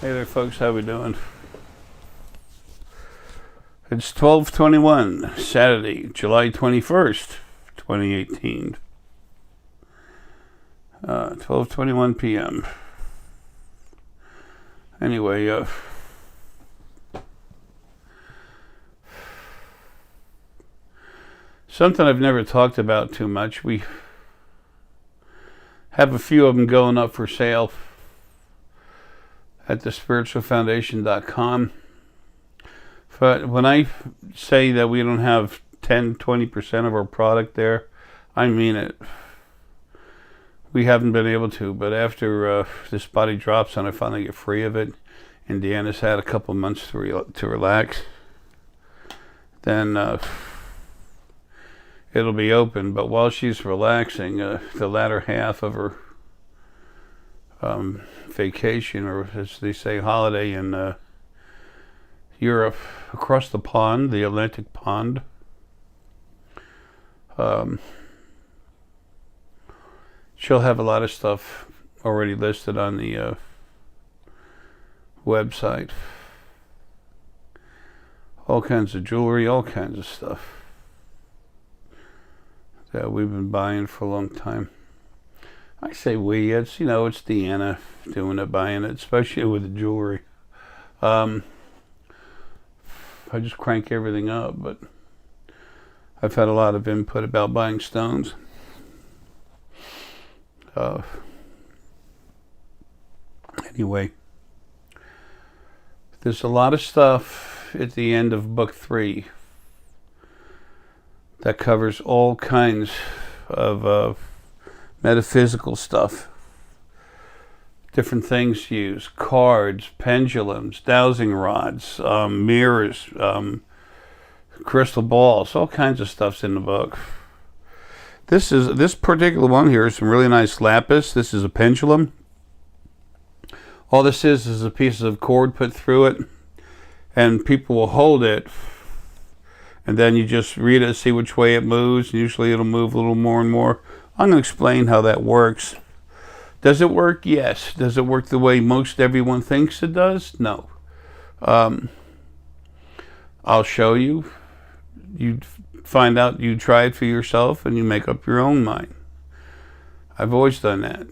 Hey there, folks. How we doing? It's 12:21, Saturday, July 21st, 2018. 12:21 p.m. Anyway, something I've never talked about too much. We have a few of them going up for sale at thespiritualfoundation.com. But when I say that we don't have 10-20% of our product there, I mean it. We haven't been able to, but after this body drops and I finally get free of it, and Deanna's had a couple months to relax, then it'll be open. But while she's relaxing, the latter half of her vacation, or as they say, holiday in Europe, across the pond, the Atlantic pond, she'll have a lot of stuff already listed on the website. All kinds of jewelry, all kinds of stuff that we've been buying for a long time. I say we, it's Deanna doing it, buying it, especially with the jewelry. I just crank everything up, but I've had a lot of input about buying stones. Anyway, there's a lot of stuff at the end of book 3 that covers all kinds of metaphysical stuff. Different things used: cards, pendulums, dowsing rods, mirrors, crystal balls, all kinds of stuff's in the book. This particular one here is some really nice lapis. This is a pendulum. All this is a piece of cord put through it, and people will hold it, and then you just read it, see which way it moves. Usually it'll move a little more and more. I'm going to explain how that works. Does it work? Yes. Does it work the way most everyone thinks it does? No. I'll show you. You find out, you try it for yourself, and you make up your own mind. I've always done that.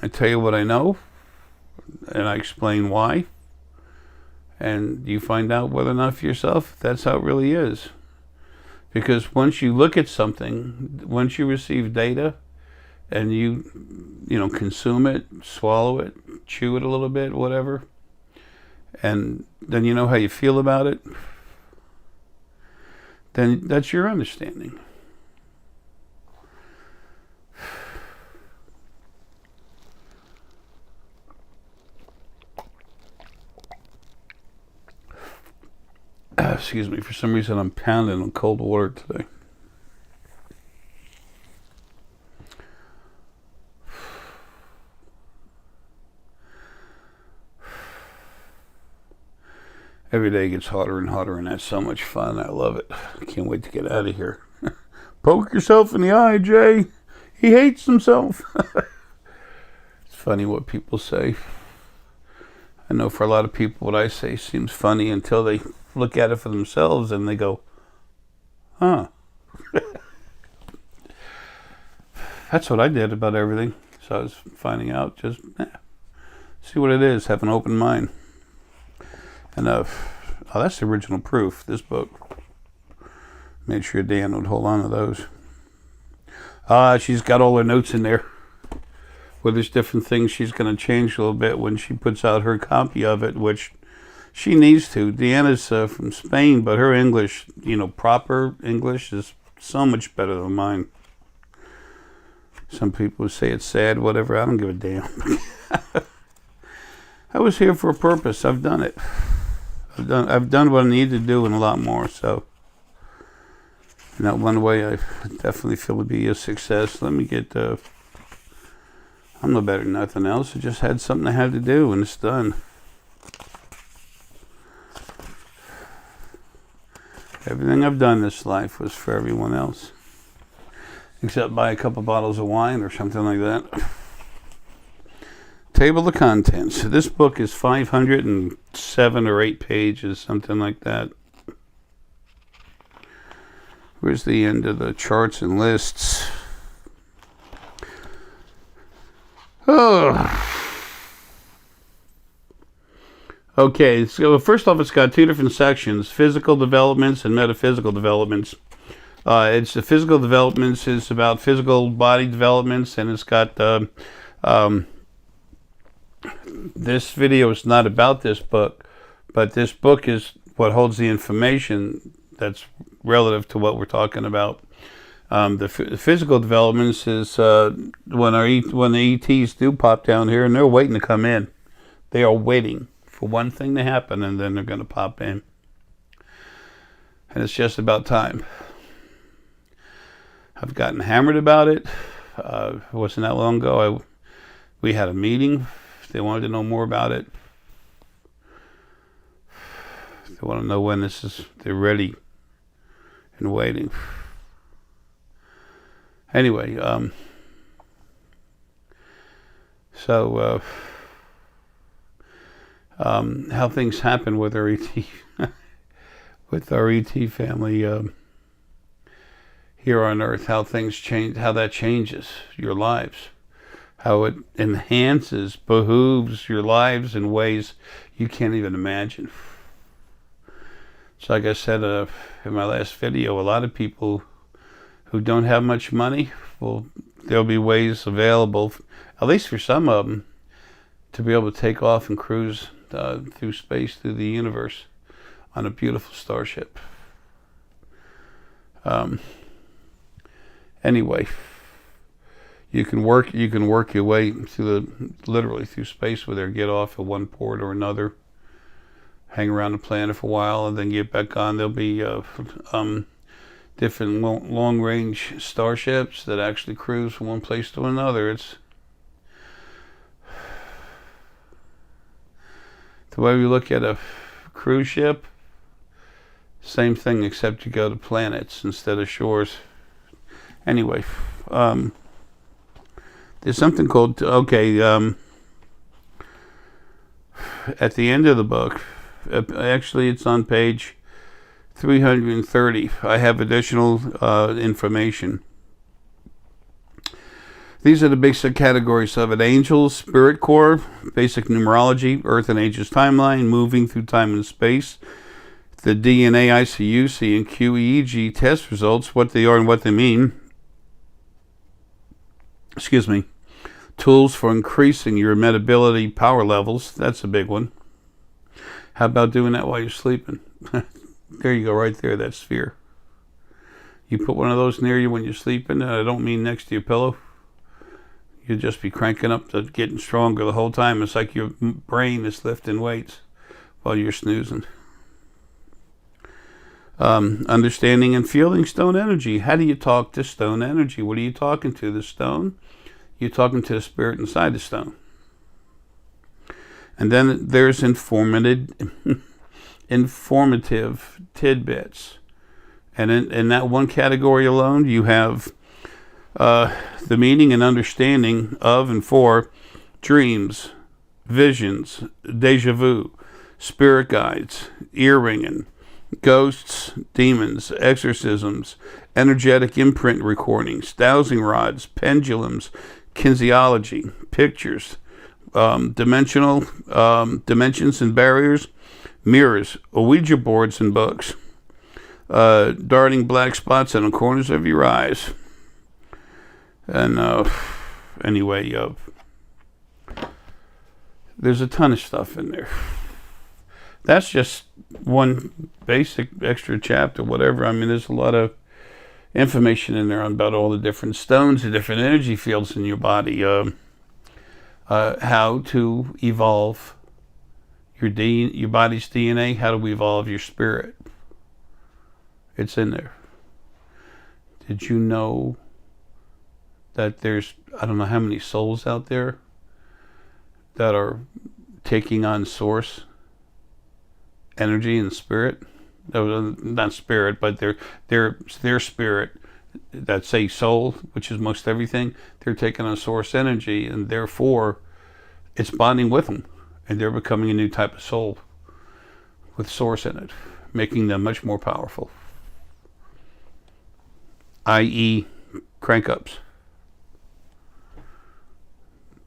I tell you what I know, and I explain why, and you find out whether or not for yourself that's how it really is. Because once you look at something, once you receive data, and you consume it, swallow it, chew it a little bit, whatever, and then you know how you feel about it, then that's your understanding. Excuse me, for some reason I'm pounding on cold water today. Every day gets hotter and hotter, and that's so much fun. I love it. I can't wait to get out of here. Poke yourself in the eye, Jay. He hates himself. It's funny what people say. I know for a lot of people what I say seems funny until they look at it for themselves and they go, huh. That's what I did about everything. So I was finding out, just see what it is, have an open mind. And that's the original proof, this book. Made sure Dan would hold on to those. She's got all her notes in there, where there's different things she's going to change a little bit when she puts out her copy of it, which she needs to. Deanna's from Spain, but her English, proper English, is so much better than mine. Some people would say it's sad, whatever. I don't give a damn. I was here for a purpose. I've done it. I've done what I need to do and a lot more. So, in that one way, I definitely feel to be a success. Let me get. I'm no better than nothing else. I just had something I had to do, and it's done. Everything I've done this life was for everyone else, except buy a couple bottles of wine or something like that. table of contents. This book is 507 or 8 pages, something like that. Where's the end of the charts and lists? Oh. Okay, so first off, it's got 2 different sections: physical developments and metaphysical developments. It's the physical developments is about physical body developments, and it's got this video is not about this book, but this book is what holds the information that's relative to what we're talking about. The physical developments is when the ETs do pop down here, and they're waiting to come in. They are waiting for one thing to happen, and then they're going to pop in. And it's just about time. I've gotten hammered about it. It wasn't that long ago. We had a meeting. They wanted to know more about it. They want to know when they're ready and waiting. Anyway, how things happen with our ET, with our ET family here on Earth, how things change, how that changes your lives, how it enhances, behooves your lives in ways you can't even imagine. So like I said in my last video, a lot of people who don't have much money, well, there'll be ways available, at least for some of them, to be able to take off and cruise through space, through the universe, on a beautiful starship. Anyway, you can work your way literally through space with her. Get off at one port or another, hang around the planet for a while, and then get back on. There'll be different long-range starships that actually cruise from one place to another. It's the way we look at a cruise ship, same thing, except you go to planets instead of shores. Anyway, there's something called, at the end of the book, actually it's on page 330, I have additional information. These are the basic categories of it: angels, spirit core, basic numerology, Earth and Ages timeline, moving through time and space, the DNA, ICUC, and QEEG test results, what they are and what they mean. Tools for increasing your medability power levels. That's a big one. How about doing that while you're sleeping? There you go, right there, that sphere. You put one of those near you when you're sleeping, and I don't mean next to your pillow. You'll just be cranking up to getting stronger the whole time. It's like your brain is lifting weights while you're snoozing. Understanding and feeling stone energy. How do you talk to stone energy? What are you talking to? The stone? You're talking to the spirit inside the stone. And then there's informative tidbits. And in that one category alone, you have the meaning and understanding of and for dreams, visions, deja vu, spirit guides, ear ringing, ghosts, demons, exorcisms, energetic imprint recordings, dowsing rods, pendulums, kinesiology, pictures, dimensions and barriers, mirrors, Ouija boards and books, darting black spots on the corners of your eyes. And anyway, there's a ton of stuff in there. That's just one basic extra chapter, whatever. I mean, there's a lot of information in there about all the different stones, the different energy fields in your body, how to evolve your body's DNA, how to evolve your spirit. It's in there. Did you know that there's, I don't know how many souls out there that are taking on source energy and spirit? Not spirit, but their spirit, that's a soul, which is most everything. They're taking on source energy, and therefore it's bonding with them, and they're becoming a new type of soul with source in it, making them much more powerful, i.e. crank-ups.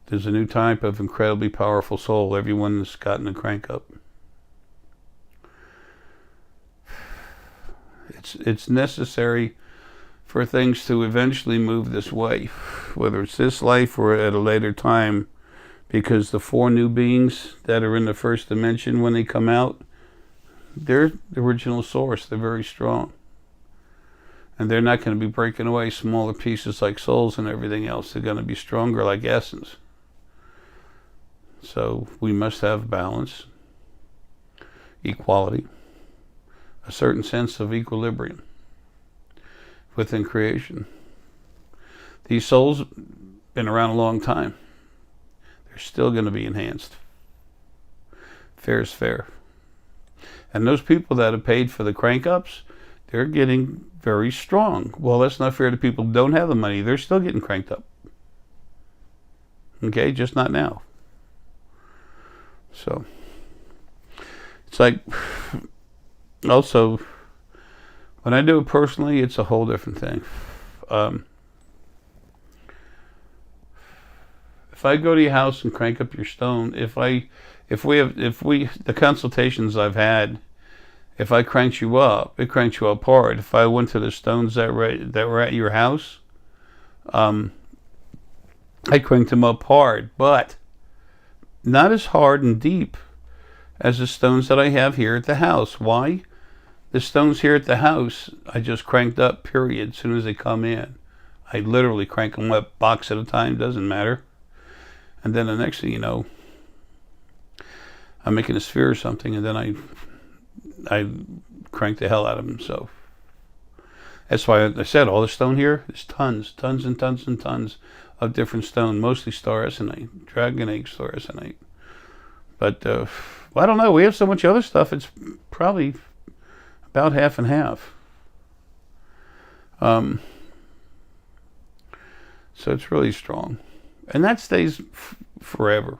There's a new type of incredibly powerful soul. Everyone's gotten a crank-up. It's necessary for things to eventually move this way, whether it's this life or at a later time, because the 4 new beings that are in the first dimension, when they come out, they're the original source. They're very strong. And they're not going to be breaking away smaller pieces like souls and everything else. They're going to be stronger like essence. So we must have balance, equality, a certain sense of equilibrium within creation. These souls been around a long time. They're still going to be enhanced. Fair is fair. And those people that have paid for the crank-ups, they're getting very strong. Well, that's not fair to people who don't have the money. They're still getting cranked up. Okay, just not now. So, it's like, also, when I do it personally, it's a whole different thing. If I go to your house and crank up your stone, the consultations I've had, if I cranked you up, it cranks you up hard. If I went to the stones that were at your house, I cranked them up hard, but not as hard and deep as the stones that I have here at the house. Why? The stones here at the house, I just cranked up, period, as soon as they come in. I literally crank them up, box at a time, doesn't matter. And then the next thing you know, I'm making a sphere or something, and then I crank the hell out of them. So that's why I said all the stone here, there's tons and tons and tons of different stone, mostly star essonite, dragon egg star essonite. But well, I don't know, we have so much other stuff, it's probably about half and half. So it's really strong. And that stays forever.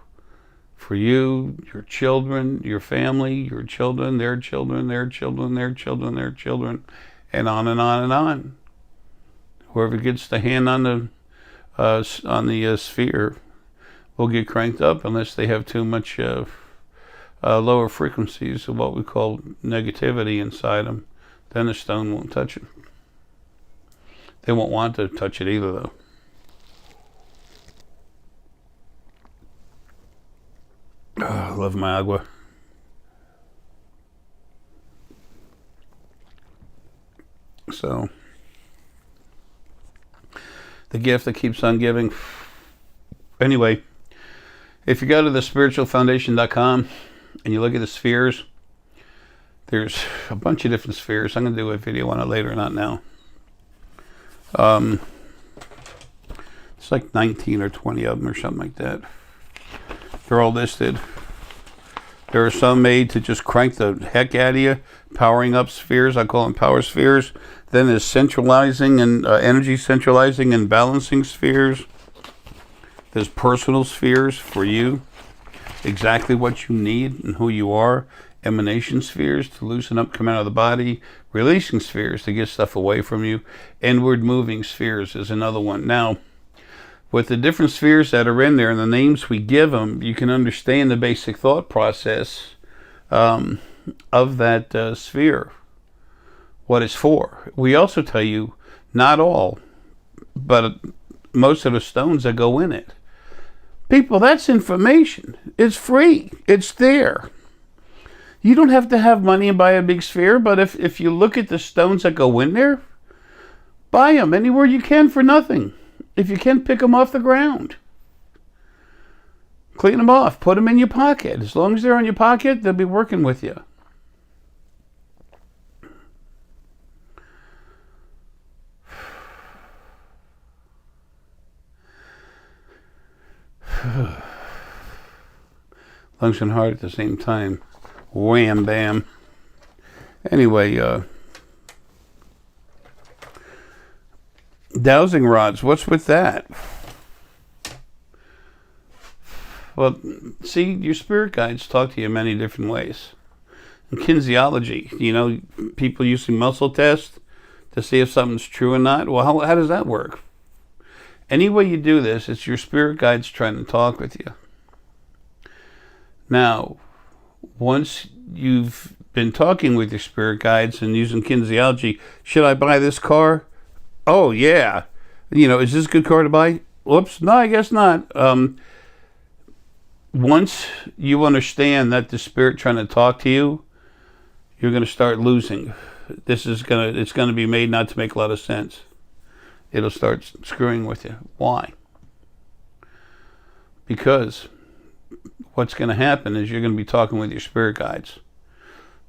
For you, your children, your family, your children, their children, their children, their children, their children, and on and on and on. Whoever gets the hand on the sphere will get cranked up unless they have too much lower frequencies of what we call negativity inside them. Then the stone won't touch it. They won't want to touch it either, though. I love my agua. So, the gift that keeps on giving. Anyway, if you go to the spiritualfoundation.com and you look at the spheres, there's a bunch of different spheres. I'm going to do a video on it later, not now. It's like 19 or 20 of them or something like that. They're all listed. There are some made to just crank the heck out of you, powering up spheres. I call them power spheres. Then there's centralizing and energy centralizing and balancing spheres. There's personal spheres for you, exactly what you need and who you are. Emanation spheres to loosen up, come out of the body. Releasing spheres to get stuff away from you. Inward moving spheres is another one. Now, with the different spheres that are in there and the names we give them, you can understand the basic thought process of that sphere, what it's for. We also tell you, not all, but most of the stones that go in it. People, that's information. It's free. It's there. You don't have to have money and buy a big sphere, but if you look at the stones that go in there, buy them anywhere you can for nothing. If you can, pick them off the ground. Clean them off. Put them in your pocket. As long as they're in your pocket, they'll be working with you. Lungs and heart at the same time. Wham, bam. Anyway, dowsing rods, what's with that? Well, see, your spirit guides talk to you in many different ways. In kinesiology, people using muscle tests to see if something's true or not. Well, how does that work? Any way you do this, it's your spirit guides trying to talk with you. Now, once you've been talking with your spirit guides and using kinesiology, should I buy this car? Oh, yeah. Is this a good car to buy? Whoops, no, I guess not. Once you understand that the spirit trying to talk to you, you're going to start losing. It's going to be made not to make a lot of sense. It'll start screwing with you. Why? Because what's going to happen is you're going to be talking with your spirit guides,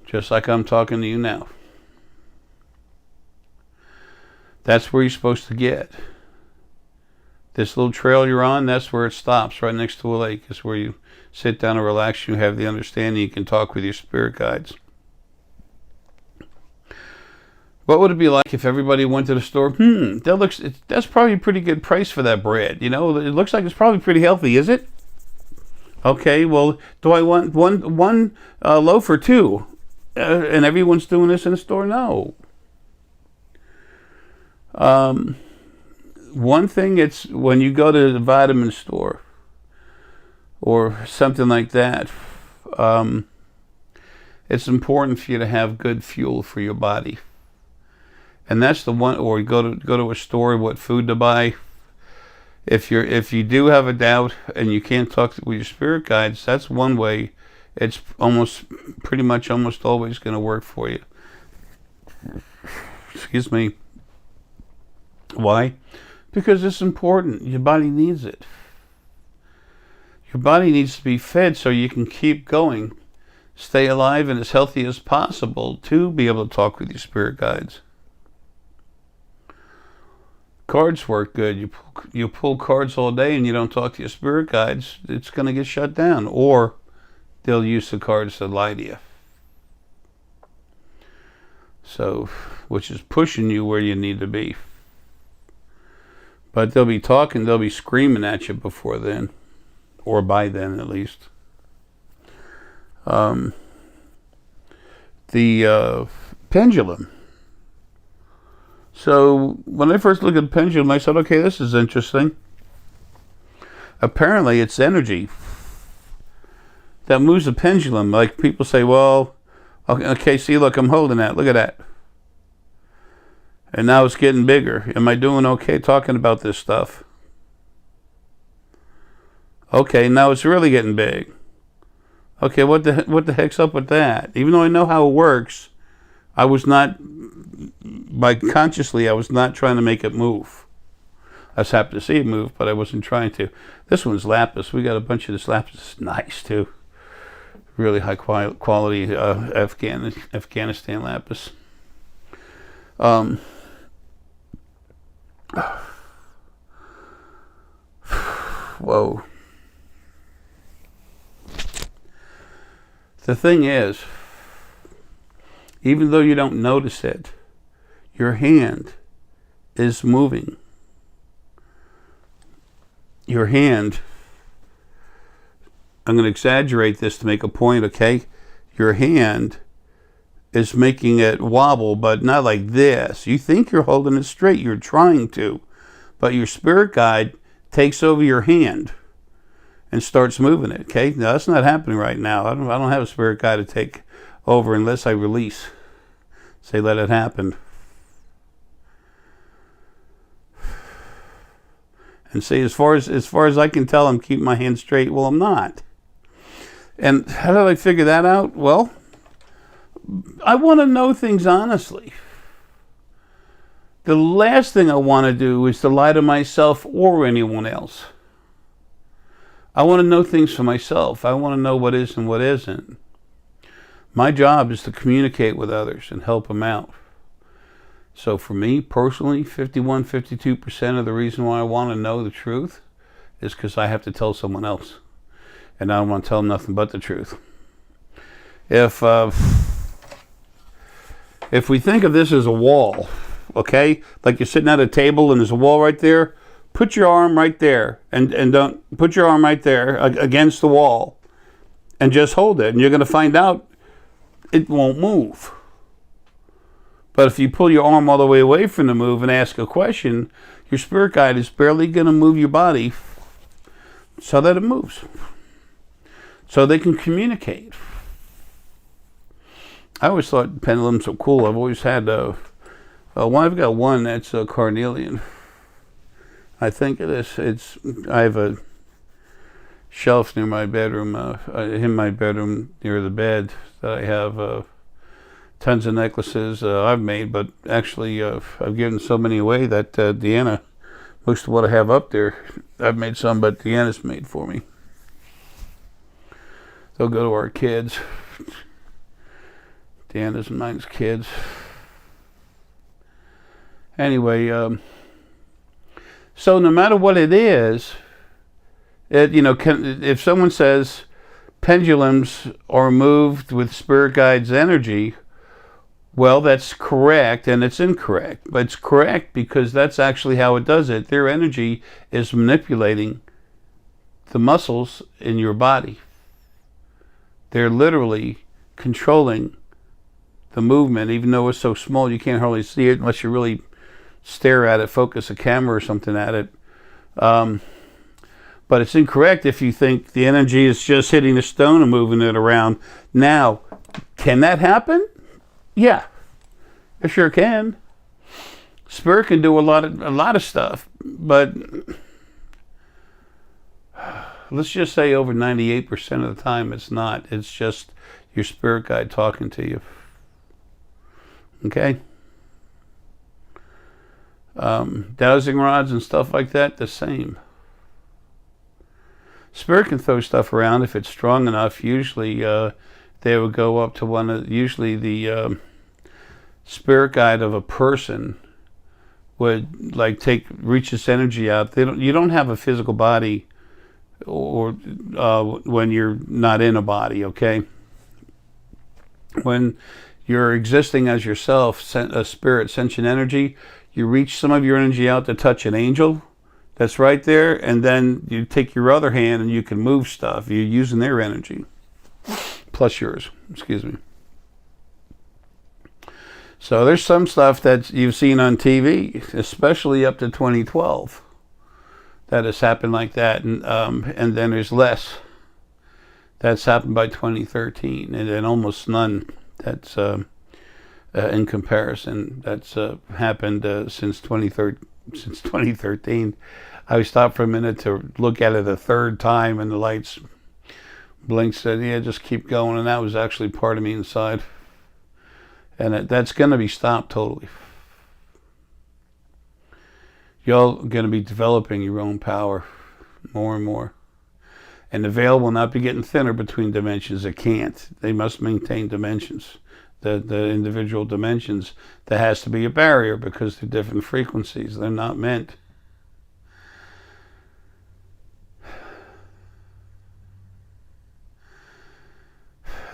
just like I'm talking to you now. That's where you're supposed to get. This little trail you're on, that's where it stops, right next to a lake. It's where you sit down and relax. You have the understanding. You can talk with your spirit guides. What would it be like if everybody went to the store? That's probably a pretty good price for that bread. It looks like it's probably pretty healthy, is it? Okay, well, do I want one loaf or two? And everyone's doing this in the store? No. One thing, it's when you go to the vitamin store or something like that, it's important for you to have good fuel for your body. And that's the one, or you go to a store, what food to buy. If you do have a doubt and you can't talk with your spirit guides, that's one way. It's pretty much almost always going to work for you. Excuse me. Why? Because it's important. Your body needs it. Your body needs to be fed so you can keep going, stay alive and as healthy as possible to be able to talk with your spirit guides. Cards work good. You pull cards all day and you don't talk to your spirit guides, it's going to get shut down. Or they'll use the cards to lie to you. So, which is pushing you where you need to be. But they'll be talking, they'll be screaming at you before then. Or by then, at least. The pendulum. So when I first looked at the pendulum, I said, okay, this is interesting. Apparently, it's energy that moves the pendulum. Like people say, well, okay, see, look, I'm holding that. Look at that. And now it's getting bigger. Am I doing okay talking about this stuff? Okay, now it's really getting big. Okay, what the heck's up with that? Even though I know how it works, I was not trying to make it move. I was happy to see it move, but I wasn't trying to. This one's lapis. We got a bunch of this lapis. It's nice too. Really high quality Afghanistan lapis. Whoa. The thing is, even though you don't notice it, your hand is moving. Your hand, I'm going to exaggerate this to make a point, okay? Your hand is making it wobble, but not like this. You think you're holding it straight. You're trying to. But your spirit guide takes over your hand and starts moving it, okay? Now, that's not happening right now. I don't have a spirit guide to take over unless I release. Say, let it happen. And see, as far as I can tell, I'm keeping my hand straight. Well, I'm not. And how did I figure that out? Well, I want to know things honestly. The last thing I want to do is to lie to myself or anyone else. I want to know things for myself. I want to know what is and what isn't. My job is to communicate with others and help them out. So for me personally, 52% of the reason why I want to know the truth is because I have to tell someone else. And I don't want to tell them nothing but the truth. If we think of this as a wall, okay? Like you're sitting at a table and there's a wall right there. put your arm right there, and don't put your arm right there against the wall, and just hold it, and you're going to find out it won't move. But if you pull your arm all the way away from the move and ask a question, your spirit guide is barely going to move your body so that it moves, so they can communicate. I always thought pendulums were cool. I've always had I've got one that's a carnelian. I think it is. I have a shelf near my bedroom, in my bedroom near the bed, that I have tons of necklaces I've made, but actually I've given so many away that Deanna, most of what I have up there, I've made some, but Deanna's made for me. They'll go to our kids. Deanna's and mine's kids. Anyway, so no matter what it is, if someone says pendulums are moved with spirit guides' energy, well, that's correct, and it's incorrect. But it's correct because that's actually how it does it. Their energy is manipulating the muscles in your body. They're literally controlling the movement, even though it's so small you can't hardly see it unless you really stare at it, focus a camera or something at it. But it's incorrect if you think the energy is just hitting the stone and moving it around. Now, can that happen? Yeah, it sure can. Spirit can do a lot of stuff, but let's just say over 98% of the time it's not. It's just your spirit guide talking to you. Okay? Dowsing rods and stuff like that, the same. Spirit can throw stuff around if it's strong enough. Usually they would go up to usually the spirit guide of a person would reach this energy out. You don't have a physical body or when you're not in a body, okay? When you're existing as yourself, a spirit, sentient energy, you reach some of your energy out to touch an angel that's right there, and then you take your other hand and you can move stuff. You're using their energy, plus yours, excuse me. So there's some stuff that you've seen on TV, especially up to 2012, that has happened like that, and then there's less that's happened by 2013, and then almost none that's in comparison that's happened since 2013. I stopped for a minute to look at it a third time, and the lights blinked, said, yeah, just keep going, and that was actually part of me inside. And that's going to be stopped totally. You're going to be developing your own power more and more. And the veil will not be getting thinner between dimensions. It can't. They must maintain dimensions. The individual dimensions, there has to be a barrier because they're different frequencies. They're not meant.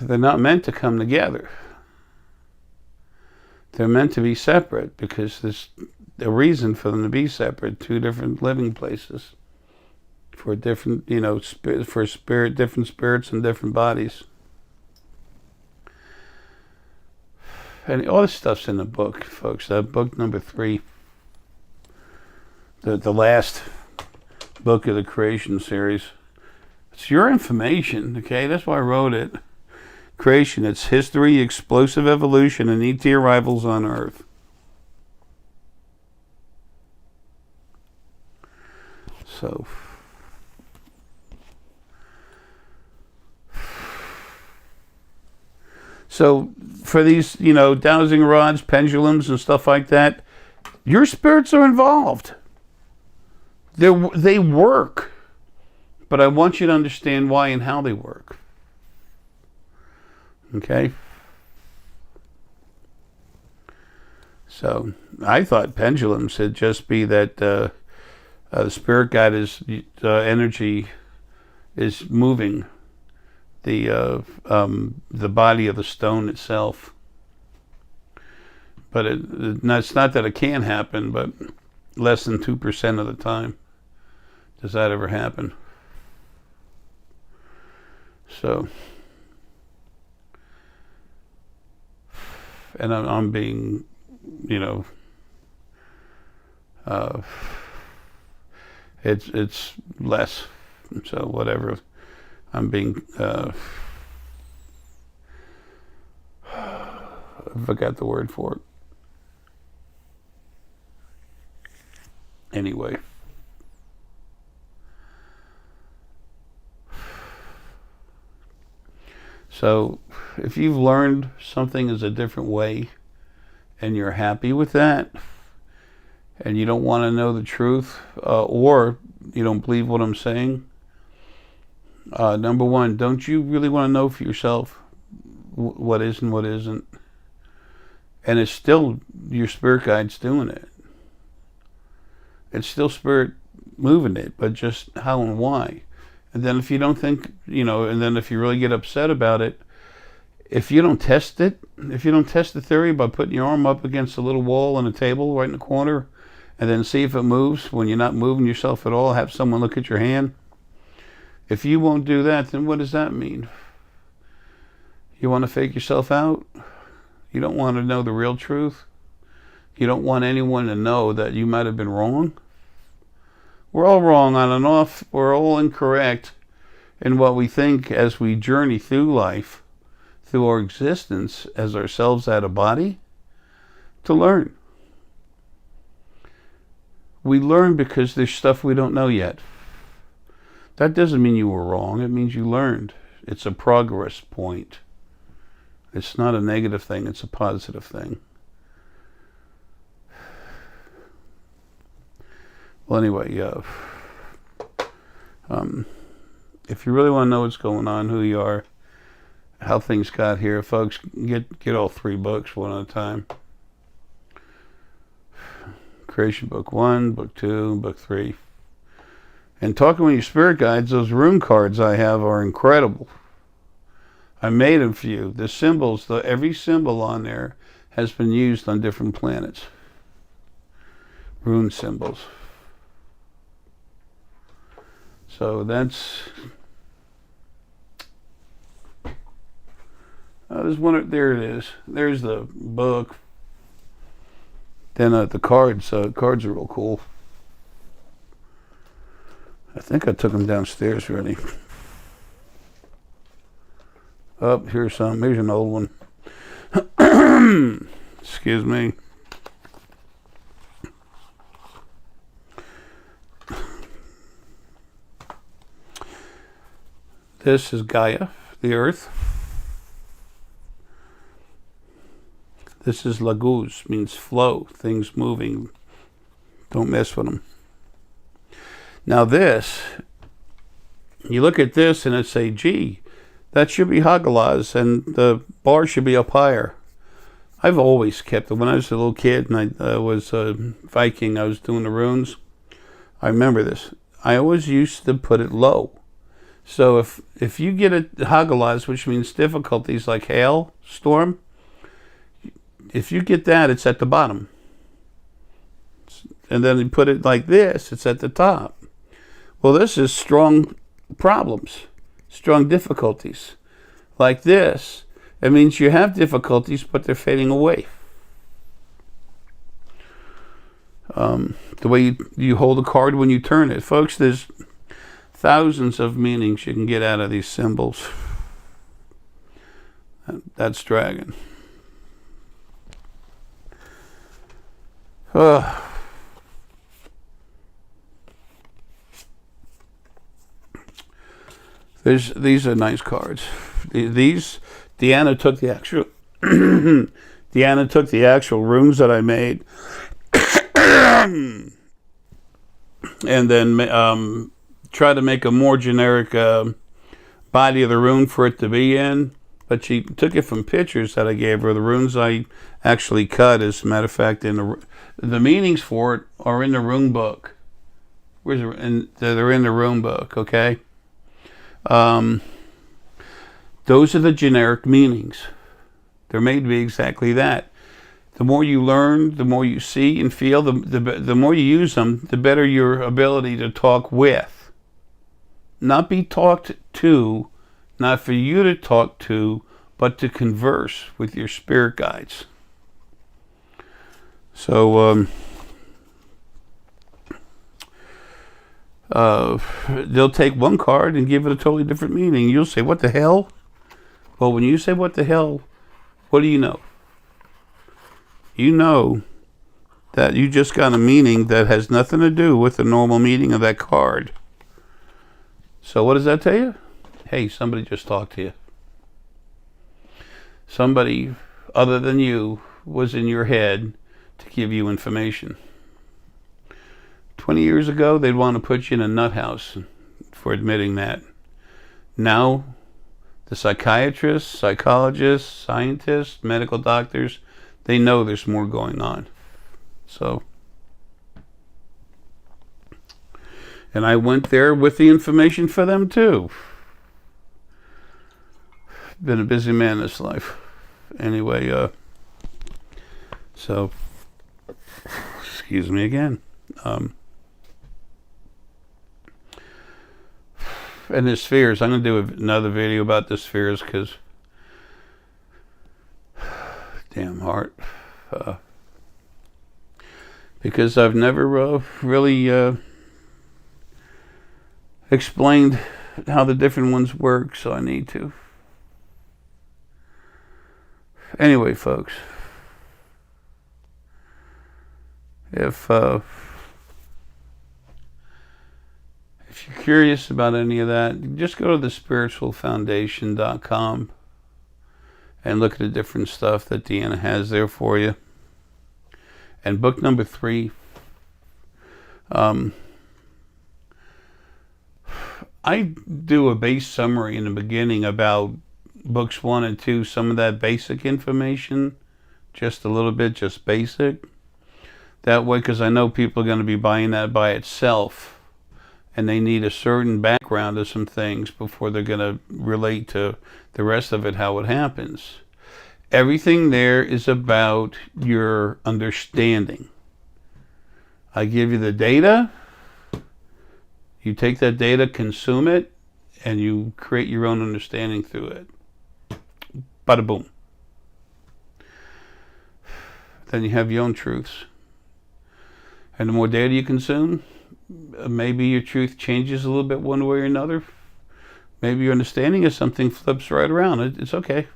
They're not meant to come together. They're meant to be separate because there's a reason for them to be separate. Two different living places for different, for spirit, different spirits and different bodies. And all this stuff's in the book, folks. Book number 3, the last book of the creation series. It's your information, okay? That's why I wrote it. Creation, its history, explosive evolution, and ET arrivals on Earth. So for these, dowsing rods, pendulums, and stuff like that, your spirits are involved. They work. But I want you to understand why and how they work. Okay? So I thought pendulums would just be that the spirit guide is energy is moving the body of the stone itself. But it's not that it can happen, but less than 2% of the time. Does that ever happen? So, and I'm being, it's less. So whatever, I'm being, I forgot the word for it. Anyway. So if you've learned something is a different way and you're happy with that and you don't want to know the truth or you don't believe what I'm saying, number one, don't you really want to know for yourself what is and what isn't? And it's still your spirit guides doing it. It's still spirit moving it, but just how and why. And then if you don't think, and then if you really get upset about it, if you don't test it, if you don't test the theory by putting your arm up against a little wall on a table right in the corner, and then see if it moves when you're not moving yourself at all, have someone look at your hand. If you won't do that, then what does that mean? You want to fake yourself out? You don't want to know the real truth? You don't want anyone to know that you might have been wrong? We're all wrong on and off. We're all incorrect in what we think as we journey through life, through our existence as ourselves out of body, to learn. We learn because there's stuff we don't know yet. That doesn't mean you were wrong. It means you learned. It's a progress point. It's not a negative thing. It's a positive thing. Well, anyway, if you really want to know what's going on, who you are, how things got here, folks, get all 3 books one at a time. Creation Book 1, Book 2, Book 3. And talking with your spirit guides, those rune cards I have are incredible. I made them for you. The symbols, every symbol on there has been used on different planets. Rune symbols. So that's... there's one, there it is. There's the book. Then the cards. Cards are real cool. I think I took them downstairs already. Oh, here's some. Here's an old one. Excuse me. This is Gaia, the Earth. This is Laguz, means flow, things moving. Don't mess with them. Now this, you look at this and it say, gee, that should be Hagalaz and the bar should be up higher. I've always kept it. When I was a little kid and I was a Viking, I was doing the runes. I remember this. I always used to put it low. So if you get a Hagalaz, which means difficulties like hail, storm, if you get that, it's at the bottom. And then you put it like this, it's at the top. Well, this is strong problems, strong difficulties. Like this, it means you have difficulties, but they're fading away. The way you hold a card when you turn it. Folks, there's thousands of meanings you can get out of these symbols. That's dragon. These are nice cards. These, Deanna took the actual Deanna took the actual runes that I made and then try to make a more generic body of the rune for it to be in. But she took it from pictures that I gave her. The runes I actually cut, as a matter of fact, in the meanings for it are in the rune book. They're in the rune book, okay? Those are the generic meanings. They're made to be exactly that. The more you learn, the more you see and feel, the more you use them, the better your ability to talk with. Not be talked to, not for you to talk to, but to converse with your spirit guides. So, they'll take one card and give it a totally different meaning. You'll say, what the hell? Well, when you say what the hell, what do you know? You know that you just got a meaning that has nothing to do with the normal meaning of that card. So what does that tell you? Hey, somebody just talked to you. Somebody other than you was in your head to give you information. 20 years ago, they'd want to put you in a nut house for admitting that. Now, the psychiatrists, psychologists, scientists, medical doctors, they know there's more going on. So, and I went there with the information for them too. Been a busy man this life. Anyway, so, excuse me again. And the spheres, I'm going to do another video about the spheres because, damn heart. Because I've never really explained how the different ones work, so I need to. Anyway, folks, if you're curious about any of that, just go to thespiritualfoundation.com and look at the different stuff that Deanna has there for you. And book number 3, I do a base summary in the beginning about books 1 and 2, some of that basic information, just a little bit, just basic. That way, because I know people are going to be buying that by itself, and they need a certain background of some things before they're going to relate to the rest of it, how it happens. Everything there is about your understanding. I give you the data. You take that data, consume it, and you create your own understanding through it. Bada boom. Then you have your own truths. And the more data you consume, maybe your truth changes a little bit one way or another. Maybe your understanding of something flips right around. It's okay.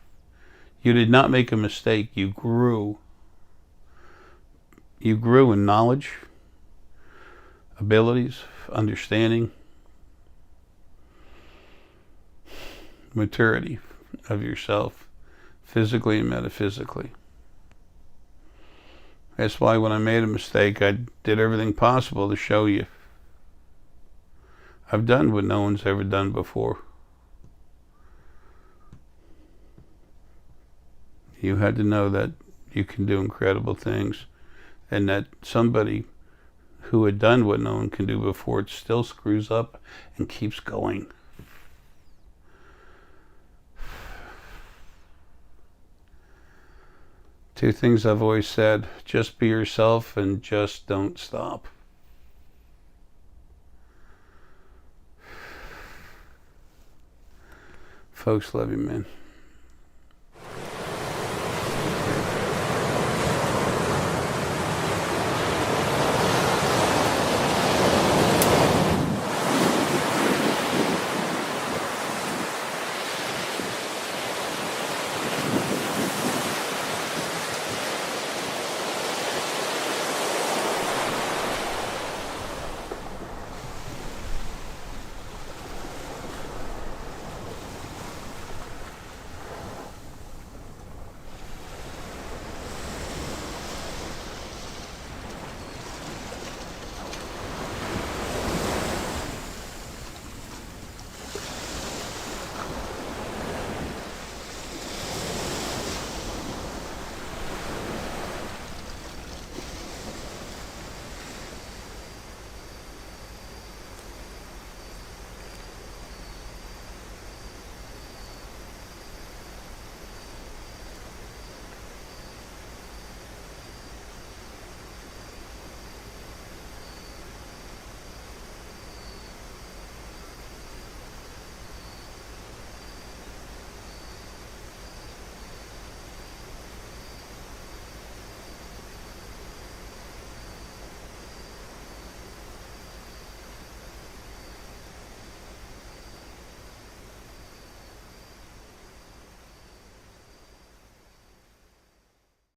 You did not make a mistake. You grew. You grew in knowledge, abilities, understanding, maturity of yourself, physically and metaphysically. That's why when I made a mistake, I did everything possible to show you. I've done what no one's ever done before. You had to know that you can do incredible things, and that somebody who had done what no one can do before, it still screws up and keeps going. Two things I've always said: just be yourself and just don't stop. Folks, love you, man.